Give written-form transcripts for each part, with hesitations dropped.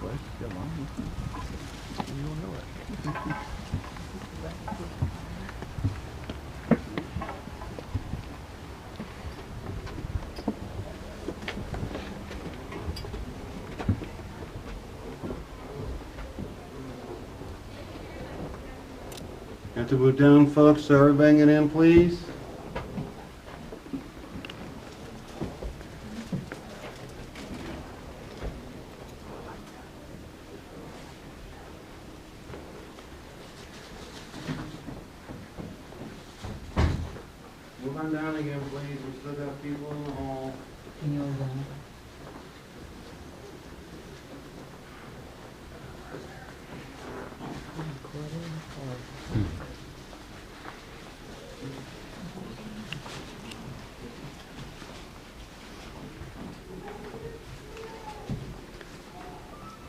quick. Come on. You don't know it. Have to move down, folks, so everybody get in, please. Move on down again, please. We still got people in the hall. Can you hold on?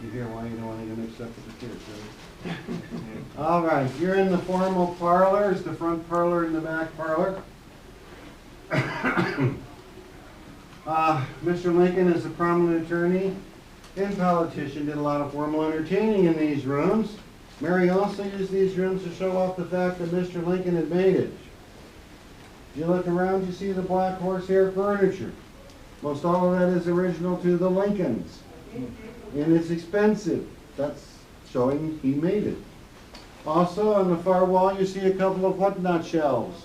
You hear why you don't want to get mixed up with the kids, right? All right, you're in the formal parlors, the front parlor and the back parlor. Mr. Lincoln is a prominent attorney and politician, did a lot of formal entertaining in these rooms. Mary also used these rooms to show off the fact that Mr. Lincoln had made it. If you look around, you see the black horsehair furniture. Most all of that is original to the Lincolns. And it's expensive. That's showing he made it. Also, on the far wall, you see a couple of whatnot shelves.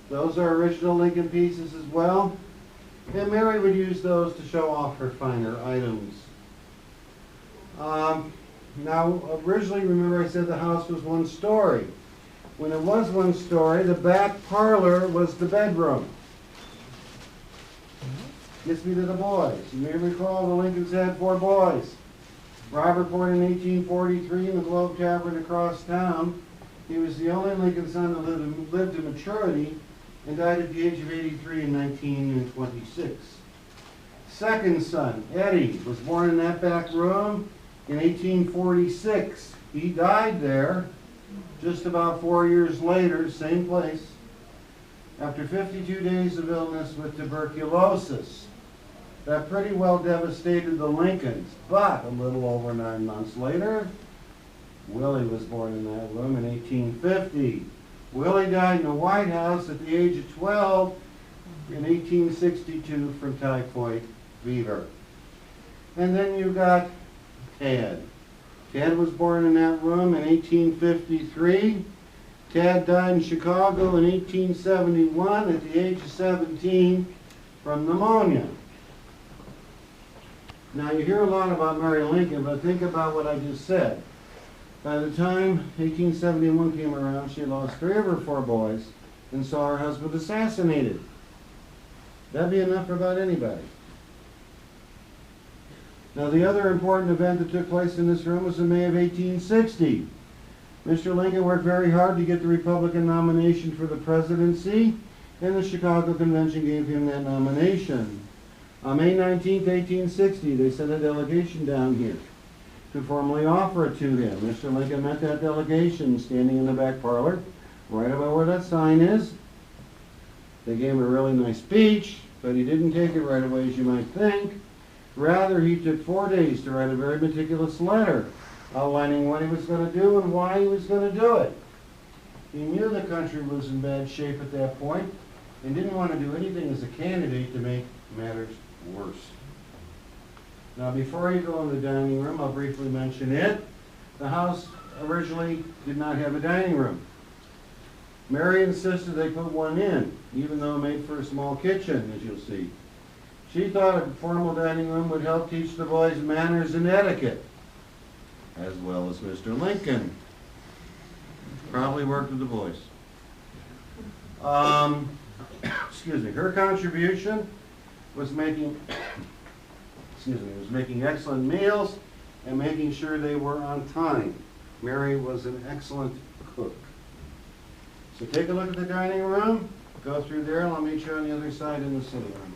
Those are original Lincoln pieces as well. And Mary would use those to show off her finer items. Now, originally, remember I said the house was one story. When it was one story, the back parlor was the bedroom. Gets me to the boys. You may recall the Lincolns had 4 boys. Robert born in 1843 in the Globe Tavern across town. He was the only Lincoln son that lived to maturity and died at the age of 83 in 1926. Second son, Eddie, was born in that back room in 1846. He died there just about 4 years later, same place, after 52 days of illness with tuberculosis. That pretty well devastated the Lincolns, but a little over 9 months later, Willie was born in that room in 1850. Willie died in the White House at the age of 12 in 1862 from typhoid fever. And then you got Ted. Ted was born in that room in 1853. Ted died in Chicago in 1871 at the age of 17 from pneumonia. Now you hear a lot about Mary Lincoln, but think about what I just said. By the time 1871 came around, she lost 3 of her 4 boys and saw her husband assassinated. That'd be enough for about anybody. Now the other important event that took place in this room was in May of 1860. Mr. Lincoln worked very hard to get the Republican nomination for the presidency, and the Chicago Convention gave him that nomination. On May 19, 1860, they sent a delegation down here to formally offer it to him. Mr. Lincoln met that delegation standing in the back parlor, right about where that sign is. They gave him a really nice speech, but he didn't take it right away as you might think. Rather, he took 4 days to write a very meticulous letter outlining what he was going to do and why he was going to do it. He knew the country was in bad shape at that point and didn't want to do anything as a candidate to make matters worse. Now, before you go in the dining room, I'll briefly mention it. The house originally did not have a dining room. Mary insisted they put one in, even though it made for a small kitchen, as you'll see. She thought a formal dining room would help teach the boys manners and etiquette, as well as Mr. Lincoln. Probably worked with the boys. Excuse me. Her contribution was making excellent meals and making sure they were on time. Mary was an excellent cook. So take a look at the dining room, go through there, and I'll meet you on the other side in the sitting room.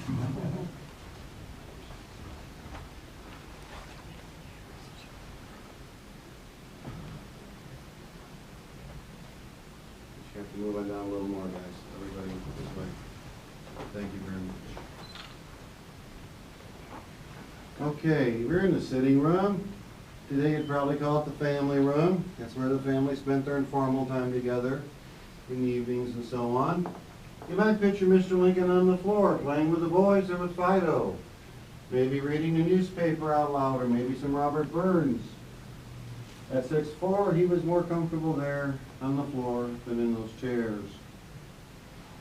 You have to move on down a little more, guys. Everybody this way. Thank you very much. Okay, we're in the sitting room. Today you'd probably call it the family room. That's where the family spent their informal time together in the evenings and so on. You might picture Mr. Lincoln on the floor playing with the boys or with Fido. Maybe reading the newspaper out loud, or maybe some Robert Burns. At 6'4", he was more comfortable there on the floor than in those chairs.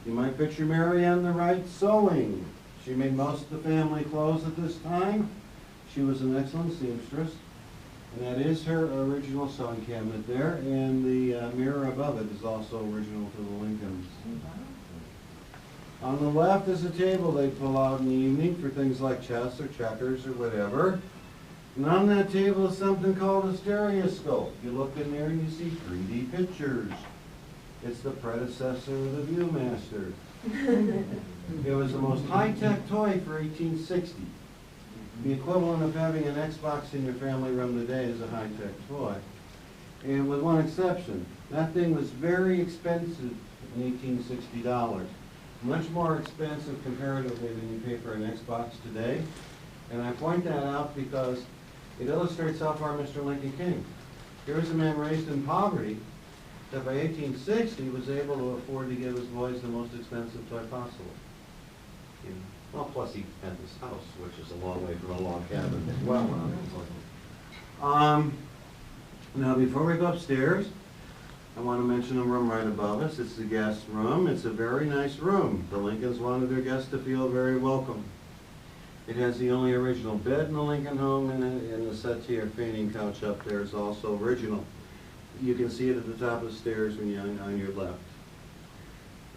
You might picture Mary on the right sewing. She made most of the family clothes at this time. She was an excellent seamstress. And that is her original sewing cabinet there, and the mirror above it is also original to the Lincolns. On the left is a table they pull out in the evening for things like chess or checkers or whatever. And on that table is something called a stereoscope. You look in there and you see 3D pictures. It's the predecessor of the Viewmaster. It was the most high-tech toy for 1860. The equivalent of having an Xbox in your family room today is a high-tech toy. And with one exception, that thing was very expensive in 1860 dollars. Much more expensive comparatively than you pay for an Xbox today. And I point that out because it illustrates how far Mr. Lincoln came. Here's a man raised in poverty that by 1860 was able to afford to give his boys the most expensive toy possible. You know, well, plus he had this house, which is a long way from a log cabin as well. Now, before we go upstairs, I want to mention a room right above us. It's the guest room. It's a very nice room. The Lincolns wanted their guests to feel very welcome. It has the only original bed in the Lincoln home, and the settee or fainting couch up there is also original. You can see it at the top of the stairs when you're on your left.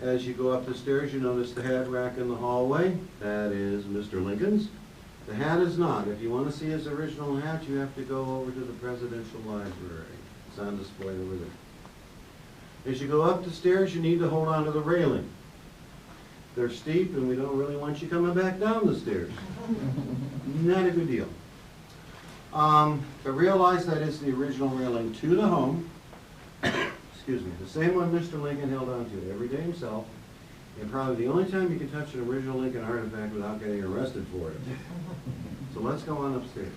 As you go up the stairs, you notice the hat rack in the hallway. That is Mr. Lincoln's. The hat is not. If you want to see his original hat, you have to go over to the Presidential Library. It's on display over there. As you go up the stairs, you need to hold on to the railing. They're steep, and we don't really want you coming back down the stairs. Not a good deal. But realize that it's the original railing to the home. Excuse me, the same one Mr. Lincoln held on to every day himself, and probably the only time you can touch an original Lincoln artifact without getting arrested for it. So let's go on upstairs.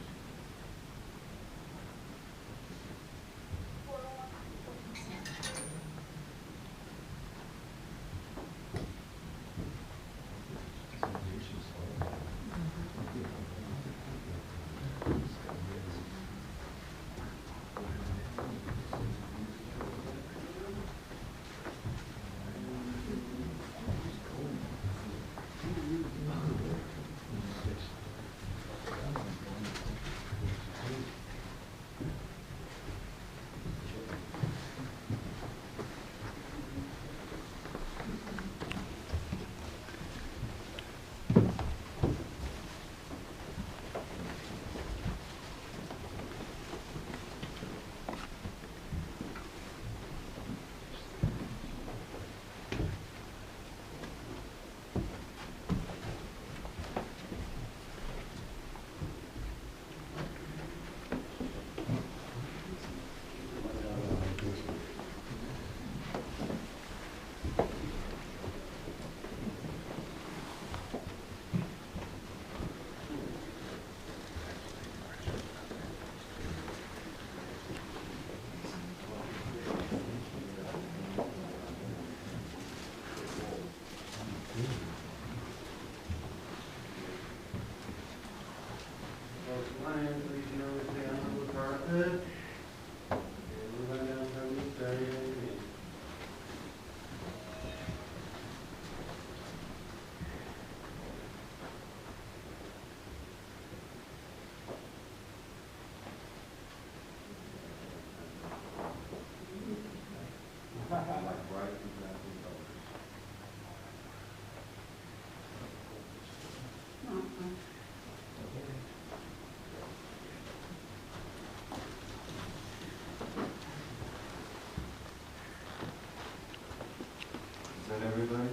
Is that everybody?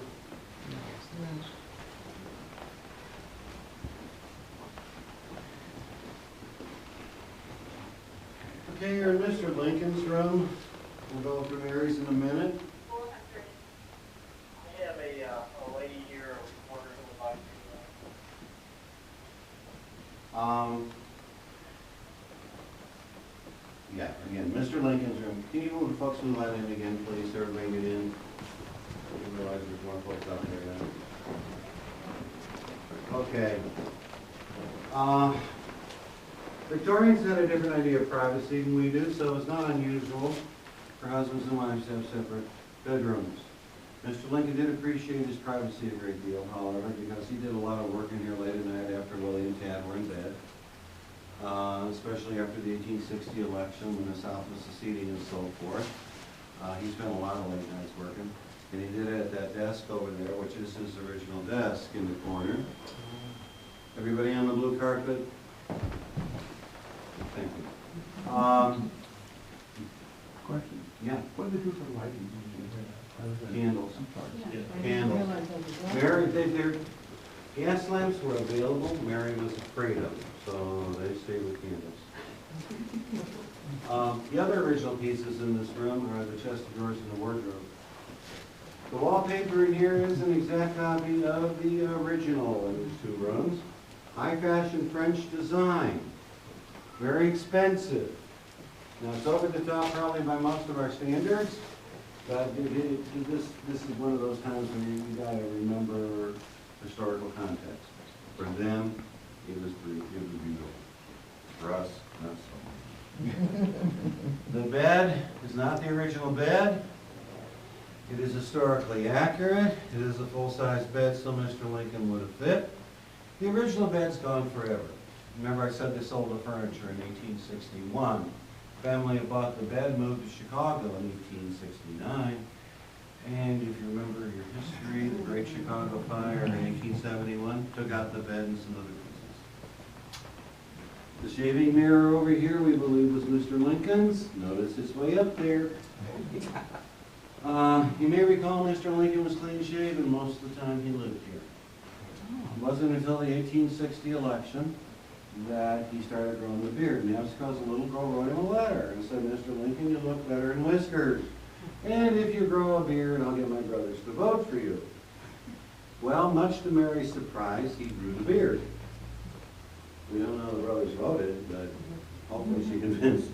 Okay, you're in Mr. Lincoln's room. We'll go through Mary's in a minute. I have a lady here, a reporter who would like to. Yeah, again, Mr. Lincoln's room. Can you move the folks who let in again, please, so everybody get in? You realize there's more folks out there now. Okay. Victorians had a different idea of privacy than we do, so it's not unusual for husbands and wives to have separate bedrooms. Mr. Lincoln did appreciate his privacy a great deal, however, because he did a lot of work in here late at night after Willie and Tad were in bed, especially after the 1860 election when the South was seceding and so forth. He spent a lot of late nights working, and he did it at that desk over there, which is his original desk in the corner. Everybody on the blue carpet? Thank you. Question. Yeah. What do they do for lighting? Candles. I'm sorry. Candles. Mary, their gas lamps were available. Mary was afraid of them, so they stayed with candles. The other original pieces in this room are the chest of drawers and the wardrobe. The wallpaper in here is an exact copy of the original in these two rooms. High fashion French design. Very expensive. Now it's over the top probably by most of our standards, but this is one of those times when you gotta remember historical context. For them, it was beautiful. For us, not so much. The bed is not the original bed. It is historically accurate. It is a full-size bed, so Mr. Lincoln would have fit. The original bed's gone forever. Remember I said they sold the furniture in 1861. Family who bought the bed moved to Chicago in 1869. And if you remember your history, the Great Chicago Fire in 1871 took out the bed and some other pieces. The shaving mirror over here we believe was Mr. Lincoln's. Notice it's way up there. You may recall Mr. Lincoln was clean shaven most of the time he lived here. It wasn't until the 1860 election that he started growing the beard. And that was because a little girl wrote him a letter and said, Mr. Lincoln, you look better in whiskers. And if you grow a beard, I'll get my brothers to vote for you. Well, much to Mary's surprise, he grew the beard. We don't know the brothers voted, but hopefully she convinced